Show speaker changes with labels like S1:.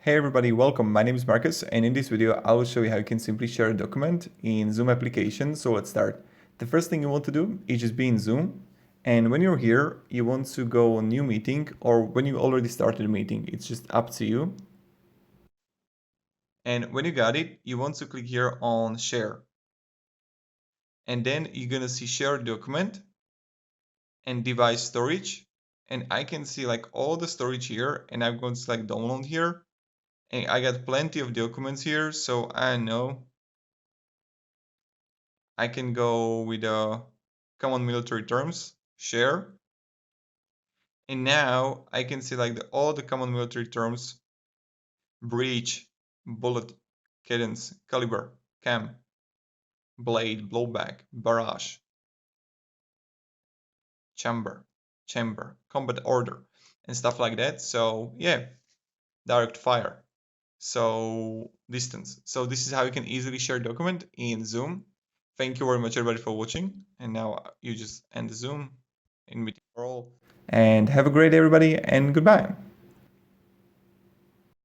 S1: Hey everybody, welcome. My name is Marcus, and in this video I will show you how you can simply share a document in Zoom application. So let's start. The first thing you want to do is just be in Zoom, and when you're here you want to go on new meeting, or when you already started a meeting, it's just up to you. And when you got it, you want to click here on share, and then you're gonna see share document and device storage, and I can see like all the storage here, and I'm going to select download here. And I got plenty of documents here, so I know I can go with common military terms, share. And now I can see like all the common military terms: breach, bullet, cadence, caliber, cam, blade, blowback, barrage, chamber, combat order, and stuff like that. So yeah, direct fire. So distance. So this is how you can easily share document in Zoom. Thank you very much everybody for watching. And now you just end the Zoom in meeting for all. And have a great day everybody, and goodbye.